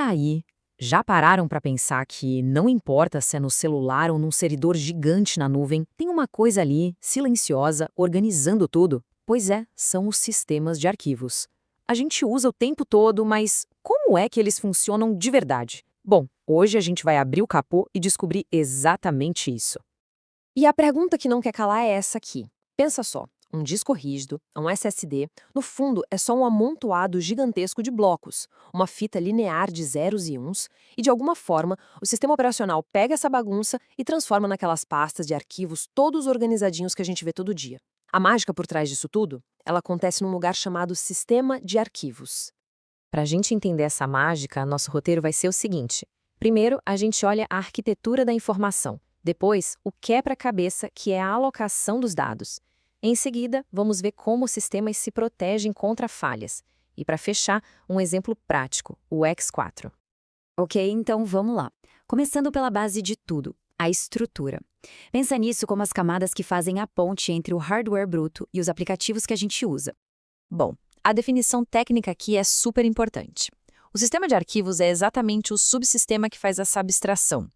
aí, já pararam para pensar que não importa se é no celular ou num servidor gigante na nuvem, tem uma coisa ali, silenciosa, organizando tudo? Pois é, são os sistemas de arquivos. A gente usa o tempo todo, mas como é que eles funcionam de verdade? Bom, hoje a gente vai abrir o capô e descobrir exatamente isso. E a pergunta que não quer calar é essa aqui. Pensa só, um disco rígido, um SSD, no fundo é só um amontoado gigantesco de blocos, uma fita linear de zeros e uns, e de alguma forma o sistema operacional pega essa bagunça e transforma naquelas pastas de arquivos todos organizadinhos que a gente vê todo dia. A mágica por trás disso tudo, ela acontece num lugar chamado sistema de arquivos. Para a gente entender essa mágica, nosso roteiro vai ser o seguinte. Primeiro, a gente olha a arquitetura da informação. Depois, o quebra-cabeça, que é a alocação dos dados. Em seguida, vamos ver como os sistemas se protegem contra falhas. E para fechar, um exemplo prático, o X4. Ok, então vamos lá. Começando pela base de tudo, a estrutura. Pensa nisso como as camadas que fazem a ponte entre o hardware bruto e os aplicativos que a gente usa. Bom, a definição técnica aqui é super importante. O sistema de arquivos é exatamente o subsistema que faz essa abstração.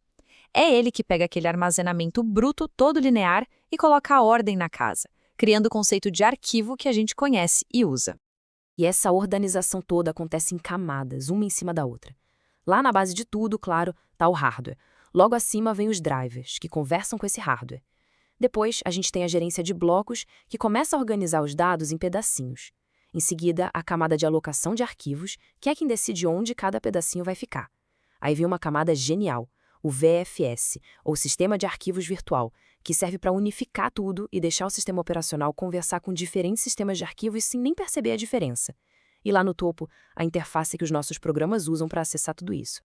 É ele que pega aquele armazenamento bruto todo linear e coloca a ordem na casa, criando o conceito de arquivo que a gente conhece e usa. E essa organização toda acontece em camadas, uma em cima da outra. Lá na base de tudo, claro, está o hardware. Logo acima vem os drivers, que conversam com esse hardware. Depois, a gente tem a gerência de blocos, que começa a organizar os dados em pedacinhos. Em seguida, a camada de alocação de arquivos, que é quem decide onde cada pedacinho vai ficar. Aí vem uma camada genial, o VFS, ou Sistema de Arquivos Virtual, que serve para unificar tudo e deixar o sistema operacional conversar com diferentes sistemas de arquivos sem nem perceber a diferença. E lá no topo, a interface que os nossos programas usam para acessar tudo isso.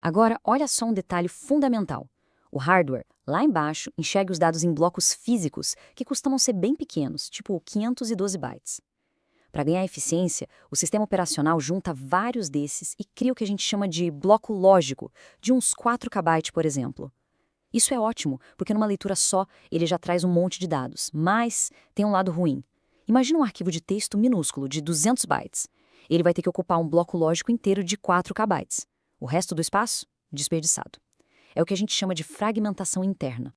Agora, olha só um detalhe fundamental. O hardware, lá embaixo, enxerga os dados em blocos físicos, que costumam ser bem pequenos, tipo 512 bytes. Para ganhar eficiência, o sistema operacional junta vários desses e cria o que a gente chama de bloco lógico, de uns 4 KB, por exemplo. Isso é ótimo, porque numa leitura só, ele já traz um monte de dados, mas tem um lado ruim. Imagina um arquivo de texto minúsculo de 200 bytes. Ele vai ter que ocupar um bloco lógico inteiro de 4 KB. O resto do espaço? Desperdiçado. É o que a gente chama de fragmentação interna.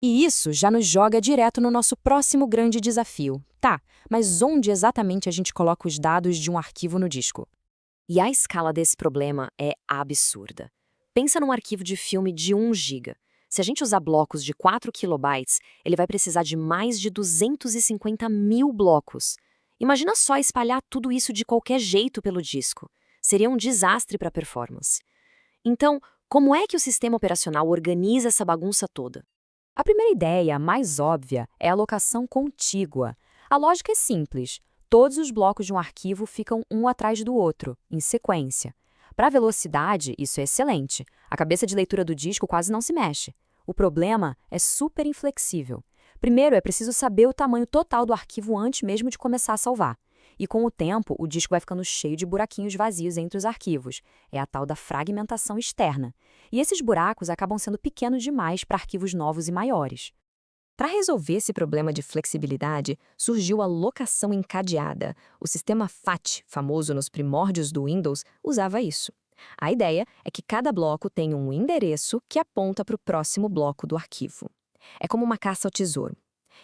E isso já nos joga direto no nosso próximo grande desafio. Tá, mas onde exatamente a gente coloca os dados de um arquivo no disco? E a escala desse problema é absurda. Pensa num arquivo de filme de 1 GB. Se a gente usar blocos de 4 kilobytes, ele vai precisar de mais de 250 mil blocos. Imagina só espalhar tudo isso de qualquer jeito pelo disco. Seria um desastre para a performance. Então, como é que o sistema operacional organiza essa bagunça toda? A primeira ideia, a mais óbvia, é a alocação contígua. A lógica é simples. Todos os blocos de um arquivo ficam um atrás do outro, em sequência. Para a velocidade, isso é excelente. A cabeça de leitura do disco quase não se mexe. O problema é super inflexível. Primeiro, é preciso saber o tamanho total do arquivo antes mesmo de começar a salvar. E com o tempo, o disco vai ficando cheio de buraquinhos vazios entre os arquivos. É a tal da fragmentação externa. E esses buracos acabam sendo pequenos demais para arquivos novos e maiores. Para resolver esse problema de flexibilidade, surgiu a locação encadeada. O sistema FAT, famoso nos primórdios do Windows, usava isso. A ideia é que cada bloco tem um endereço que aponta para o próximo bloco do arquivo. É como uma caça ao tesouro.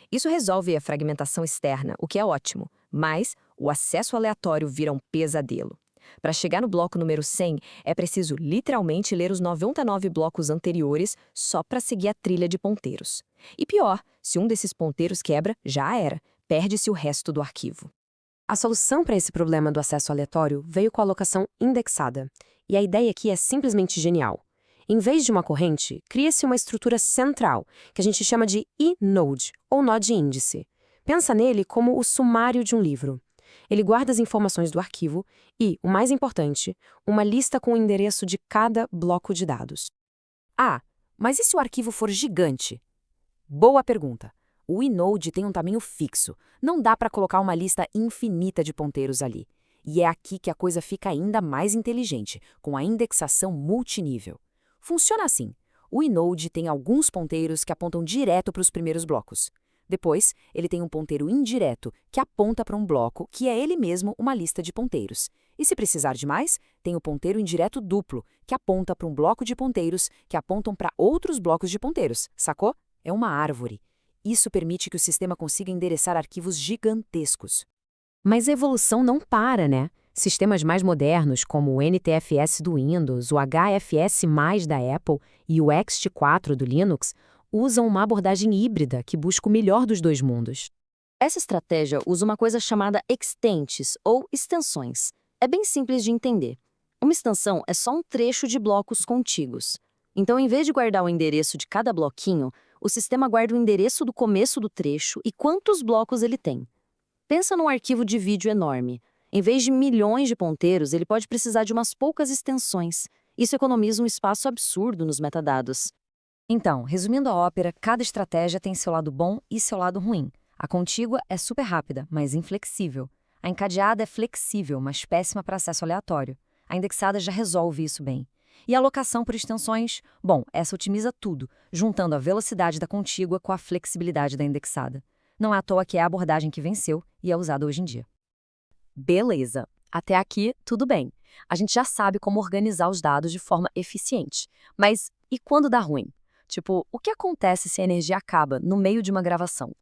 Isso resolve a fragmentação externa, o que é ótimo, mas o acesso aleatório vira um pesadelo. Para chegar no bloco número 100, é preciso literalmente ler os 99 blocos anteriores só para seguir a trilha de ponteiros. E pior, se um desses ponteiros quebra, já era, perde-se o resto do arquivo. A solução para esse problema do acesso aleatório veio com a alocação indexada. E a ideia aqui é simplesmente genial. Em vez de uma corrente, cria-se uma estrutura central, que a gente chama de inode, ou nó de índice. Pensa nele como o sumário de um livro. Ele guarda as informações do arquivo e, o mais importante, uma lista com o endereço de cada bloco de dados. Ah, mas e se o arquivo for gigante? Boa pergunta. O inode tem um tamanho fixo. Não dá para colocar uma lista infinita de ponteiros ali. E é aqui que a coisa fica ainda mais inteligente, com a indexação multinível. Funciona assim. O inode tem alguns ponteiros que apontam direto para os primeiros blocos. Depois, ele tem um ponteiro indireto, que aponta para um bloco, que é ele mesmo uma lista de ponteiros. E se precisar de mais, tem o ponteiro indireto duplo, que aponta para um bloco de ponteiros, que apontam para outros blocos de ponteiros, sacou? É uma árvore. Isso permite que o sistema consiga endereçar arquivos gigantescos. Mas a evolução não para, né? Sistemas mais modernos, como o NTFS do Windows, o HFS+, da Apple e o ext4 do Linux, usam uma abordagem híbrida que busca o melhor dos dois mundos. Essa estratégia usa uma coisa chamada extents, ou extensões. É bem simples de entender. Uma extensão é só um trecho de blocos contíguos. Então, em vez de guardar o endereço de cada bloquinho, o sistema guarda o endereço do começo do trecho e quantos blocos ele tem. Pensa num arquivo de vídeo enorme. Em vez de milhões de ponteiros, ele pode precisar de umas poucas extensões. Isso economiza um espaço absurdo nos metadados. Então, resumindo a ópera, cada estratégia tem seu lado bom e seu lado ruim. A contígua é super rápida, mas inflexível. A encadeada é flexível, mas péssima para acesso aleatório. A indexada já resolve isso bem. E a alocação por extensões? Bom, essa otimiza tudo, juntando a velocidade da contígua com a flexibilidade da indexada. Não é à toa que é a abordagem que venceu e é usada hoje em dia. Beleza. Até aqui, tudo bem. A gente já sabe como organizar os dados de forma eficiente. Mas e quando dá ruim? Tipo, o que acontece se a energia acaba no meio de uma gravação?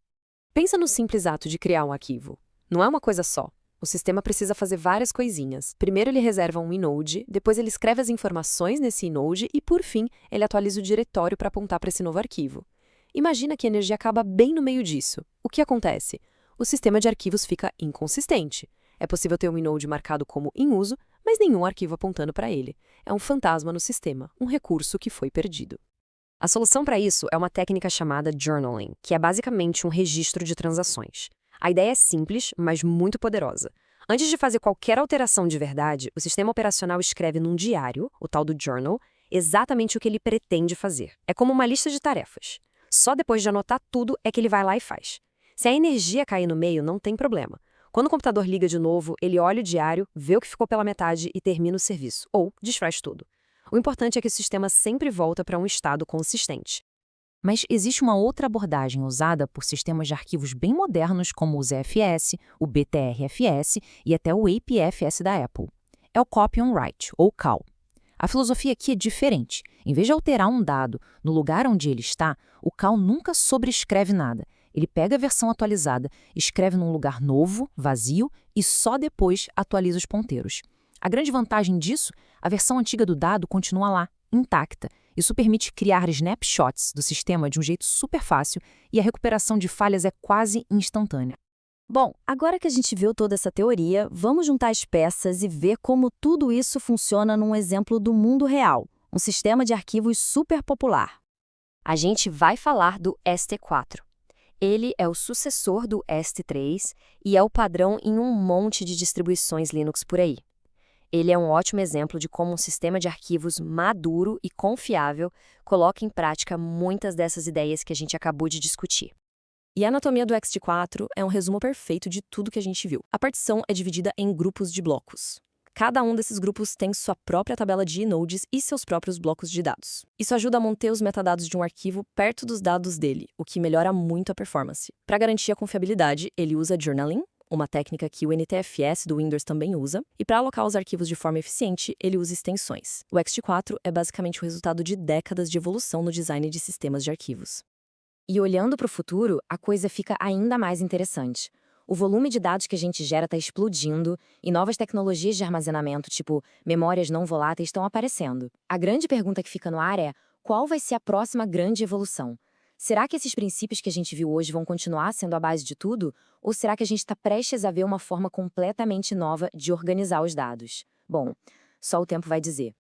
Pensa no simples ato de criar um arquivo. Não é uma coisa só. O sistema precisa fazer várias coisinhas. Primeiro ele reserva um inode, depois ele escreve as informações nesse inode e, por fim, ele atualiza o diretório para apontar para esse novo arquivo. Imagina que a energia acaba bem no meio disso. O que acontece? O sistema de arquivos fica inconsistente. É possível ter um inode marcado como em uso, mas nenhum arquivo apontando para ele. É um fantasma no sistema, um recurso que foi perdido. A solução para isso é uma técnica chamada journaling, que é basicamente um registro de transações. A ideia é simples, mas muito poderosa. Antes de fazer qualquer alteração de verdade, o sistema operacional escreve num diário, o tal do journal, exatamente o que ele pretende fazer. É como uma lista de tarefas. Só depois de anotar tudo é que ele vai lá e faz. Se a energia cair no meio, não tem problema. Quando o computador liga de novo, ele olha o diário, vê o que ficou pela metade e termina o serviço, ou desfaz tudo. O importante é que o sistema sempre volta para um estado consistente. Mas existe uma outra abordagem usada por sistemas de arquivos bem modernos como o ZFS, o BTRFS e até o APFS da Apple. É o Copy on Write, ou CAL. A filosofia aqui é diferente. Em vez de alterar um dado no lugar onde ele está, o CAL nunca sobrescreve nada. Ele pega a versão atualizada, escreve num lugar novo, vazio, e só depois atualiza os ponteiros. A grande vantagem disso, a versão antiga do dado continua lá, intacta. Isso permite criar snapshots do sistema de um jeito super fácil e a recuperação de falhas é quase instantânea. Bom, agora que a gente viu toda essa teoria, vamos juntar as peças e ver como tudo isso funciona num exemplo do mundo real, um sistema de arquivos super popular. A gente vai falar do ext4. Ele é o sucessor do ext3 e é o padrão em um monte de distribuições Linux por aí. Ele é um ótimo exemplo de como um sistema de arquivos maduro e confiável coloca em prática muitas dessas ideias que a gente acabou de discutir. E a anatomia do ext4 é um resumo perfeito de tudo que a gente viu. A partição é dividida em grupos de blocos. Cada um desses grupos tem sua própria tabela de inodes e seus próprios blocos de dados. Isso ajuda a manter os metadados de um arquivo perto dos dados dele, o que melhora muito a performance. Para garantir a confiabilidade, ele usa journaling, uma técnica que o NTFS do Windows também usa, e para alocar os arquivos de forma eficiente, ele usa extensões. O ext4 é basicamente o resultado de décadas de evolução no design de sistemas de arquivos. E olhando para o futuro, a coisa fica ainda mais interessante. O volume de dados que a gente gera está explodindo e novas tecnologias de armazenamento, tipo memórias não voláteis, estão aparecendo. A grande pergunta que fica no ar é: qual vai ser a próxima grande evolução? Será que esses princípios que a gente viu hoje vão continuar sendo a base de tudo? Ou será que a gente está prestes a ver uma forma completamente nova de organizar os dados? Bom, só o tempo vai dizer.